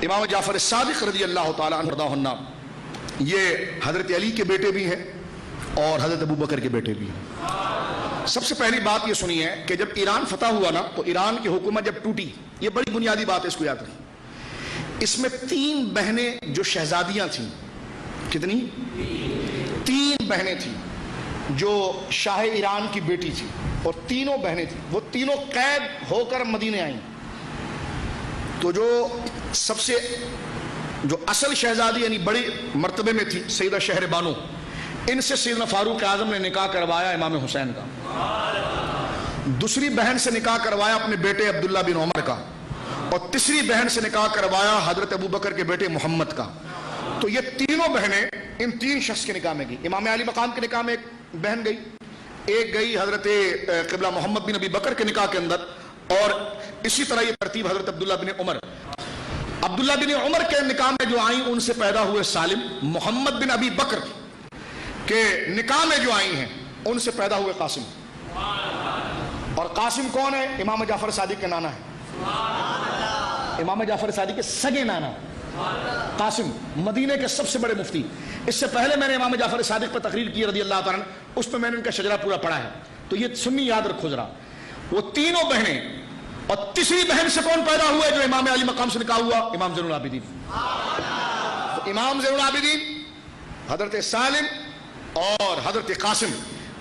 امام جعفر صادق رضی اللہ تعالیٰ عنہ یہ حضرت علی کے بیٹے بھی ہیں اور حضرت ابو بکر کے بیٹے بھی ہیں۔ سب سے پہلی بات یہ سنی ہے کہ جب ایران فتح ہوا نا تو ایران کی حکومت جب ٹوٹی، یہ بڑی بنیادی بات ہے، اس کو یاد رکھیں، اس میں 3 بہنیں جو شہزادیاں تھیں، کتنی؟ 3 بہنیں تھیں جو شاہ ایران کی بیٹی تھی، اور تینوں بہنیں تھیں، وہ تینوں قید ہو کر مدینے آئیں۔ تو جو سب سے جو اصل شہزادی یعنی بڑی مرتبے میں تھی سیدہ شہر بانو، ان سے سیدنا فاروق اعظم نے نکاح کروایا امام حسین کا، دوسری بہن سے نکاح کروایا اپنے بیٹے عبداللہ بن عمر کا، اور تیسری بہن سے نکاح کروایا حضرت ابو بکر کے بیٹے محمد کا۔ تو یہ تینوں بہنیں ان 3 شخص کے نکاح میں گئی۔ امام علی مقام کے نکاح میں ایک بہن گئی، ایک گئی حضرت قبلہ محمد بن ابی بکر کے نکاح کے اندر، اور اسی طرح یہ ترتیب حضرت عبداللہ بن عمر۔ عبداللہ بن عمر کے نکاح میں جو آئیں ان سے پیدا ہوئے سالم، محمد بن ابی بکر کے نکاح میں جو آئی ہیں ان سے پیدا ہوئے قاسم۔ اور قاسم کون ہے؟ امام جعفر صادق کے نانا ہے، امام جعفر صادق کے سگے نانا قاسم، مدینے کے سب سے بڑے مفتی۔ اس سے پہلے میں نے امام جعفر صادق پر تقریر کی رضی اللہ تعالیٰ عنہ، اس پہ میں نے ان کا شجرہ پورا پڑھا ہے، تو یہ سنی یاد رکھو ذرا۔ وہ تینوں بہنیں، اور تیسری بہن سے کون پیدا ہوا ہے جو امام علی مقام سے نکاح ہوا؟ امام زین العابدین۔ تو امام زین العابدین، حضرت سالم اور حضرت قاسم،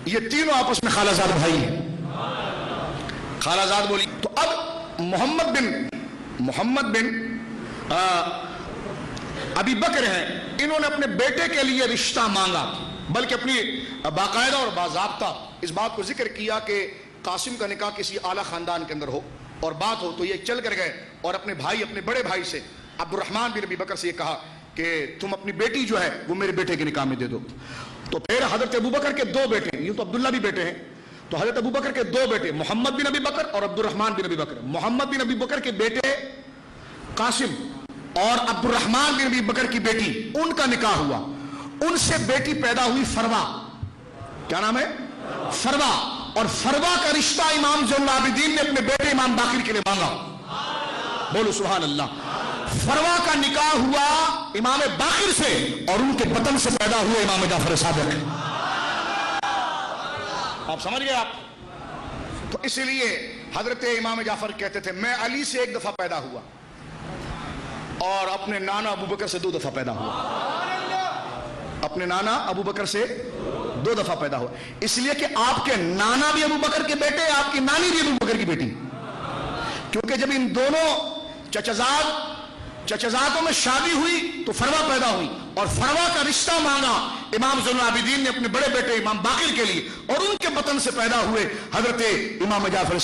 یہ تینوں آپس میں خالہ زاد بھائی ہیں، خالہ زاد بولی۔ تو اب محمد بن ابی بکر ہیں، انہوں نے اپنے بیٹے کے لیے رشتہ مانگا، بلکہ اپنی باقاعدہ اور باضابطہ اس بات کو ذکر کیا کہ قاسم کا نکاح کسی اعلیٰ خاندان کے اندر ہو اور بات ہو، تو یہ چل کر گئے اور اپنے بھائی، اپنے بڑے بھائی سے عبد الرحمن بن ابی بکر سے یہ کہا کہ تم اپنی بیٹی جو ہے وہ میرے بیٹے کے نکاح میں دے دو۔ تو پھر حضرت ابو بکر کے 2 بیٹے، یہ تو عبداللہ بھی بیٹے ہیں، تو حضرت ابو بکر کے 2 بیٹے محمد بن ابی بکر اور عبد الرحمن بن ابی بکر۔ محمد بن ابی بکر کے بیٹے قاسم اور عبد الرحمن بن ابی بکر کی بیٹی، ان کا نکاح ہوا، ان سے بیٹی پیدا ہوئی فروا۔ کیا نام ہے؟ فروا۔ اور فروا کا رشتہ امام زین العابدین نے اپنے بیٹے امام باقر کے لیے مانگا، بولو سبحان اللہ۔ فروا کا نکاح ہوا امام باقر سے، اور ان کے بطن سے پیدا ہوئے امام جعفر صادق۔ آپ سمجھ گئے آپ؟ تو اس لیے حضرت امام جعفر کہتے تھے میں علی سے 1 دفعہ پیدا ہوا اور اپنے نانا ابو بکر سے 2 دفعہ پیدا ہوا، اپنے نانا ابو بکر سے 2 دفعہ پیدا ہوا، اس لیے کہ آپ کے نانا بھی ابو بکر کے بیٹے، آپ کی نانی بھی ابو بکر کی بیٹی، کیونکہ جب ان دونوں چچزادوں میں شادی ہوئی تو فروا پیدا ہوئی، اور فروا کا رشتہ مانگا امام زین العابدین نے اپنے بڑے بیٹے امام باقر کے لیے، اور ان کے بطن سے پیدا ہوئے حضرت امام جعفر